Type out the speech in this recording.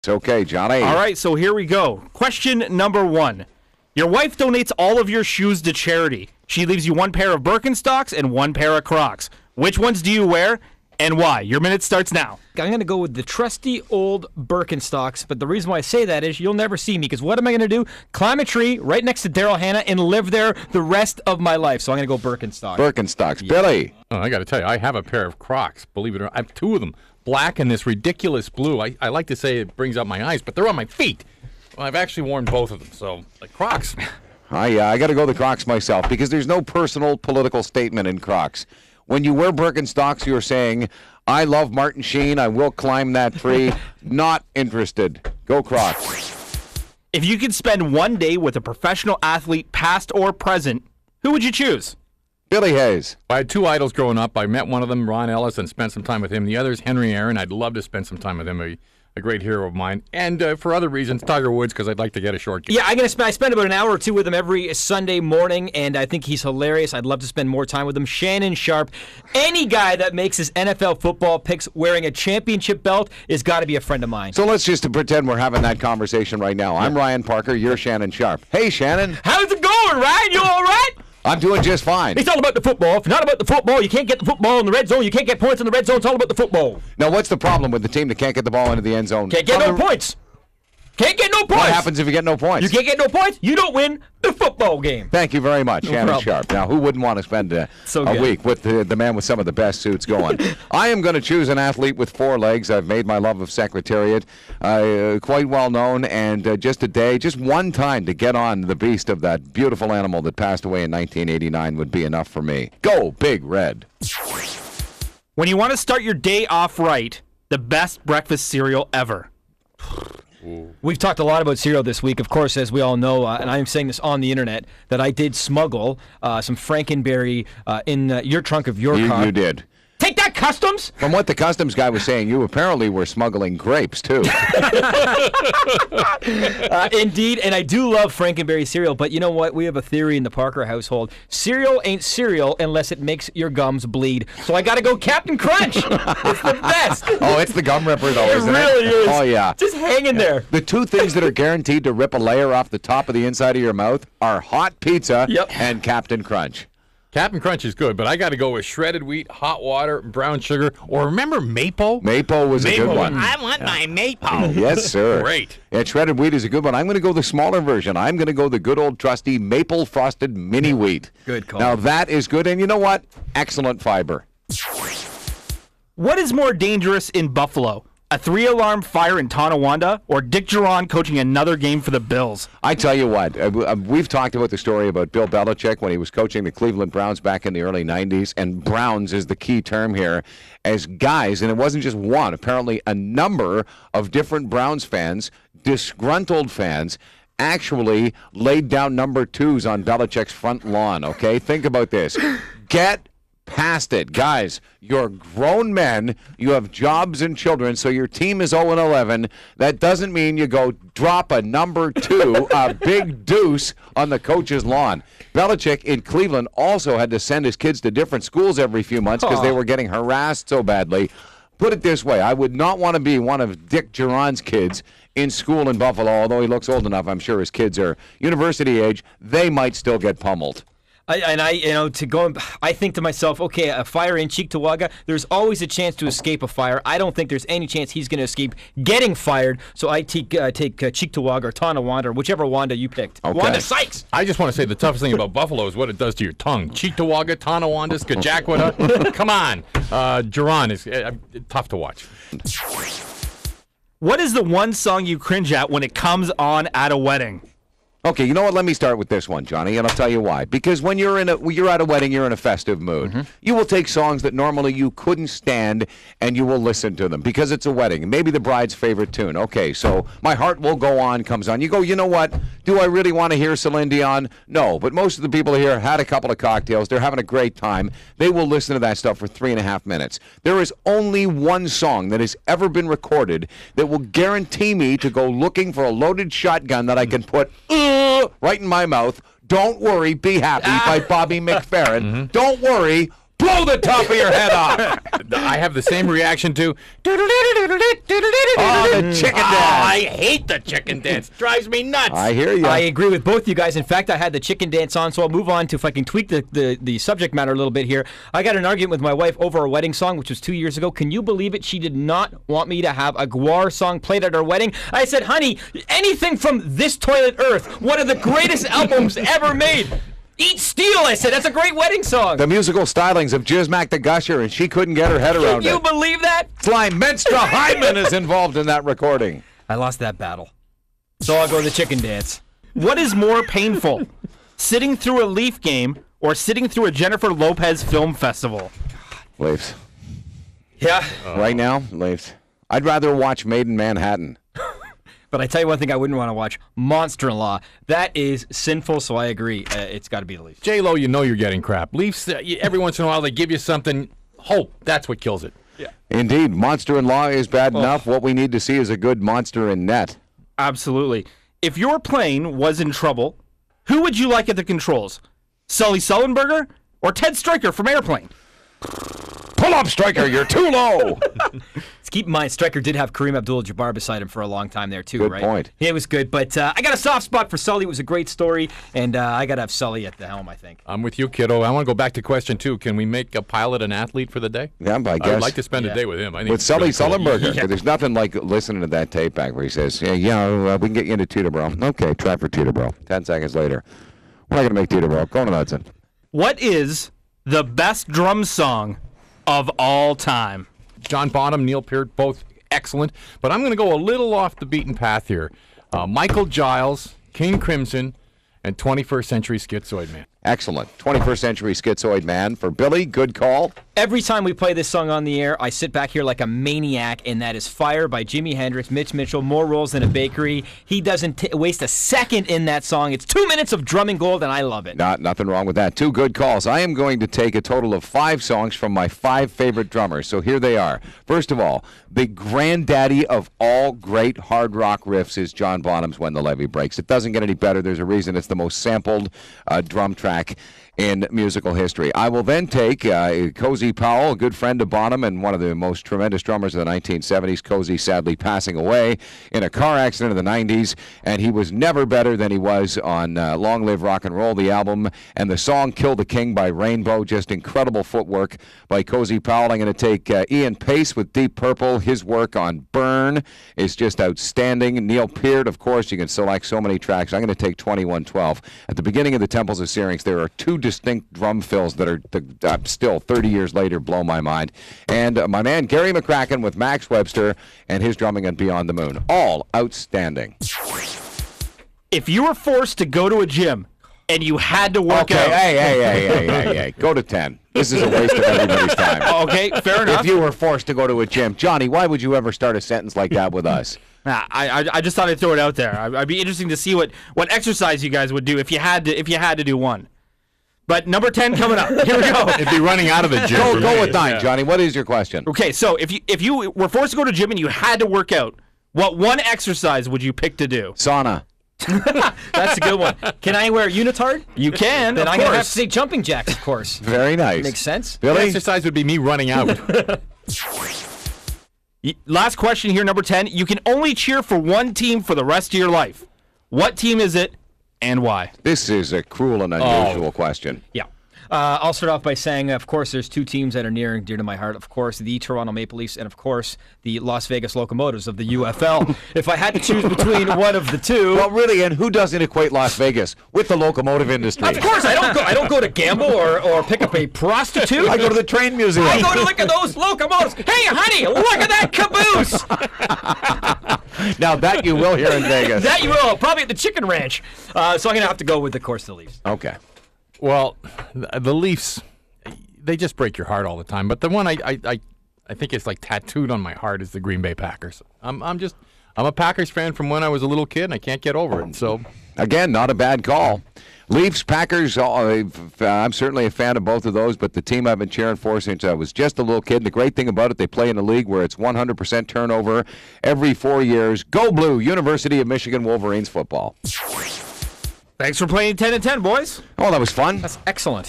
It's okay, Johnny. All right, so here we go. Question number 1. Your wife donates all of your shoes to charity. She leaves you one pair of Birkenstocks and one pair of Crocs. Which ones do you wear and why? Your minute starts now. I'm going to go with the trusty old Birkenstocks, but the reason why I say that is you'll never see me, because what am I going to do? Climb a tree right next to Daryl Hannah and live there the rest of my life. So I'm going to go Birkenstocks. Birkenstocks. Yeah. Billy. Oh, I got to tell you, I have a pair of Crocs, believe it or not. I have 2 of them, black and this ridiculous blue. I like to say it brings out my eyes, but they're on my feet. Well, I've actually worn both of them, so like Crocs. I got to go the Crocs myself because there's no personal political statement in Crocs. When you wear Birkenstocks, you're saying, I love Martin Sheen, I will climb that tree. Not interested. Go Crocs. If you could spend one day with a professional athlete, past or present, who would you choose? Billy Hayes. I had 2 idols growing up. I met one of them, Ron Ellis, and spent some time with him. The other is Henry Aaron. I'd love to spend some time with him, a great hero of mine. And for other reasons, Tiger Woods, because I'd like to get a short game. Yeah, I spend about an hour or 2 with him every Sunday morning, and I think he's hilarious. I'd love to spend more time with him. Shannon Sharp. Any guy that makes his NFL football picks wearing a championship belt is got to be a friend of mine. So let's just pretend we're having that conversation right now. I'm Ryan Parker. You're Shannon Sharp. Hey, Shannon. How's it going, Ryan? You all right? I'm doing just fine. It's all about the football. If not about the football, you can't get the football in the red zone. You can't get points in the red zone. It's all about the football. Now, what's the problem with the team that can't get the ball into the end zone? Can't get no points. Can't get no points. What happens if you get no points? You can't get no points. You don't win the football game. Thank you very much, Shannon problem. Sharp. Now, who wouldn't want to spend a week with the man with some of the best suits going? I am going to choose an athlete with 4 legs. I've made my love of Secretariat quite well known, and just one time to get on the beast of that beautiful animal that passed away in 1989 would be enough for me. Go, Big Red. When you want to start your day off right, the best breakfast cereal ever. We've talked a lot about cereal this week, of course, as we all know, and I'm saying this on the internet, that I did smuggle some Frankenberry in your trunk of your car. You did. Take that, Customs! From what the Customs guy was saying, you apparently were smuggling grapes, too. Indeed, and I do love Frankenberry cereal, but you know what? We have a theory in the Parker household. Cereal ain't cereal unless it makes your gums bleed. So I gotta go Captain Crunch! It's the best! Oh, it's the gum ripper, though, isn't it? It really is. Oh, yeah. Just hanging there. The 2 things that are guaranteed to rip a layer off the top of the inside of your mouth are hot pizza and Captain Crunch. Captain Crunch is good, but I got to go with shredded wheat, hot water, brown sugar, or remember Maple? Maple was a good one. I want my Maple. Yes, sir. Great. Yeah, shredded wheat is a good one. I'm going to go the smaller version. I'm going to go the good old trusty Maple Frosted Mini Wheat. Good call. Now, that is good, and you know what? Excellent fiber. What is more dangerous in Buffalo? A 3-alarm fire in Tonawonda, or Dick Juron coaching another game for the Bills? I tell you what, we've talked about the story about Bill Belichick when he was coaching the Cleveland Browns back in the early 90s, and Browns is the key term here, as guys, and it wasn't just one, apparently a number of different Browns fans, disgruntled fans, actually laid down number 2s on Belichick's front lawn, okay? Think about this. Get past it. Guys, you're grown men. You have jobs and children, so your team is 0-11. That doesn't mean you go drop a number 2, a big deuce, on the coach's lawn. Belichick in Cleveland also had to send his kids to different schools every few months because they were getting harassed so badly. Put it this way, I would not want to be one of Dick Juron's kids in school in Buffalo, although he looks old enough. I'm sure his kids are university age. They might still get pummeled. I think to myself, okay, a fire in Cheektowaga, there's always a chance to escape a fire. I don't think there's any chance he's going to escape getting fired, so I take Cheektowaga or Tonawonda, or whichever Wanda you picked. Okay. Wanda Sykes! I just want to say the toughest thing about Buffalo is what it does to your tongue. Cheektowaga, Tonawanda, Skajakwada. Come on. Juron is tough to watch. What is the one song you cringe at when it comes on at a wedding? Okay, you know what? Let me start with this one, Johnny, and I'll tell you why. Because when you're at a wedding, you're in a festive mood. Mm-hmm. You will take songs that normally you couldn't stand, and you will listen to them because it's a wedding. Maybe the bride's favorite tune. Okay, so My Heart Will Go On comes on. You go, you know what? Do I really want to hear Celine Dion? No, but most of the people here had a couple of cocktails. They're having a great time. They will listen to that stuff for 3.5 minutes. There is only one song that has ever been recorded that will guarantee me to go looking for a loaded shotgun that I can put right in my mouth. Don't Worry, Be Happy by Bobby McFerrin. Don't worry, blow the top of your head off. I have the same reaction to. Oh, the chicken dance. I hate the chicken dance. Drives me nuts. I hear you. I agree with both you guys. In fact, I had the chicken dance on, so I'll move on to if I can tweak the subject matter a little bit here. I got an argument with my wife over a wedding song, which was 2 years ago. Can you believe it? She did not want me to have a Gwar song played at our wedding. I said, honey, anything from This Toilet Earth, one of the greatest albums ever made. Eat Steel, I said. That's a great wedding song. The musical stylings of Jizmac the Gusher, and she couldn't get her head around Can you it. believe that? Sly Menstra Hyman is involved in that recording. I lost that battle. So I'll go to the chicken dance. What is more painful, sitting through a Leaf game or sitting through a Jennifer Lopez film festival? Leafs. Yeah. Right now, Leafs. I'd rather watch Made in Manhattan. But I tell you one thing I wouldn't want to watch, Monster-in-Law. That is sinful, so I agree. It's got to be the Leafs. J.Lo, you know you're getting crap. Leafs, every once in a while they give you something. Hope. That's what kills it. Yeah. Indeed, Monster-in-Law is bad enough. What we need to see is a good monster in net. Absolutely. If your plane was in trouble, who would you like at the controls? Sully Sullenberger or Ted Stryker from Airplane? Pull up, Striker. You're too low. Let's keep in mind, Stryker did have Kareem Abdul-Jabbar beside him for a long time there, too, Good right? point. Yeah, it was good. But I got a soft spot for Sully. It was a great story, and I got to have Sully at the helm, I think. I'm with you, kiddo. I want to go back to question 2. Can we make a pilot an athlete for the day? Yeah, I guess. I'd like to spend a day with him. I think With it's Sully really cool. Sullenberger. There's nothing like listening to that tape back where he says, we can get you into Teterboro. Okay, try for Teterboro. 10 seconds later. We're not going to make Teterboro. Go to Hudson. What is the best drum song of all time? John Bonham, Neil Peart, both excellent. But I'm going to go a little off the beaten path here. Michael Giles, King Crimson, and 21st Century Schizoid Man. Excellent. 21st Century Schizoid Man for Billy. Good call. Every time we play this song on the air, I sit back here like a maniac, and that is Fire by Jimi Hendrix, Mitch Mitchell, More Rolls Than a Bakery. He doesn't waste a second in that song. It's 2 minutes of drumming gold, and I love it. Nothing wrong with that. 2 good calls. I am going to take a total of 5 songs from my 5 favorite drummers. So here they are. First of all, the granddaddy of all great hard rock riffs is John Bonham's When the Levee Breaks. It doesn't get any better. There's a reason it's the most sampled drum track in musical history. I will then take Cozy Powell, a good friend of Bonham and one of the most tremendous drummers of the 1970s. Cozy sadly passing away in a car accident in the 90s, and he was never better than he was on Long Live Rock and Roll, the album, and the song Kill the King by Rainbow. Just incredible footwork by Cozy Powell. I'm going to take Ian Pace with Deep Purple. His work on Burn is just outstanding. Neil Peart, of course, you can select so many tracks. I'm going to take 2112. At the beginning of the Temples of Syrinx, there are 2 distinct drum fills that are still 30 years later blow my mind. And my man Gary McCracken with Max Webster and his drumming on Beyond the Moon. All outstanding. If you were forced to go to a gym and you had to work out. Hey. Go to 10. This is a waste of everybody's time. Okay, fair enough. If you were forced to go to a gym, Johnny, why would you ever start a sentence like that with us? I just thought I'd throw it out there. I'd be interesting to see what exercise you guys would do if you had to do one. But number 10 coming up. Here we go. It'd be running out of the gym. Go with 9, Johnny. What is your question? Okay, so if you were forced to go to gym and you had to work out, what one exercise would you pick to do? Sauna. That's a good one. Can I wear a unitard? You can. Then of I'm going to have course. to say jumping jacks, of course. Very nice. Makes sense. The Billy? exercise would be me running out. Last question here, number 10. You can only cheer for one team for the rest of your life. What team is it and why? This is a cruel and unusual question. Yeah. I'll start off by saying, of course, there's 2 teams that are near and dear to my heart. Of course, the Toronto Maple Leafs and, of course, the Las Vegas Locomotives of the UFL. If I had to choose between one of the 2... Well, really, and who doesn't equate Las Vegas with the locomotive industry? Of course, I don't go to gamble or pick up a prostitute. I go to the train museum. I go to look at those locomotives. Hey, honey, look at that caboose. Now, that you will hear in Vegas. That you will, probably at the Chicken Ranch. So I'm going to have to go with, of course, the Leafs. Okay. Well, the Leafs, they just break your heart all the time. But the one I think it's like tattooed on my heart is the Green Bay Packers. I'm a Packers fan from when I was a little kid, and I can't get over it. So, again, not a bad call. Leafs, Packers, I'm certainly a fan of both of those, but the team I've been cheering for since I was just a little kid. And the great thing about it, they play in a league where it's 100% turnover every 4 years. Go Blue, University of Michigan Wolverines football. Thanks for playing 10 and 10, boys. Oh, that was fun. That's excellent.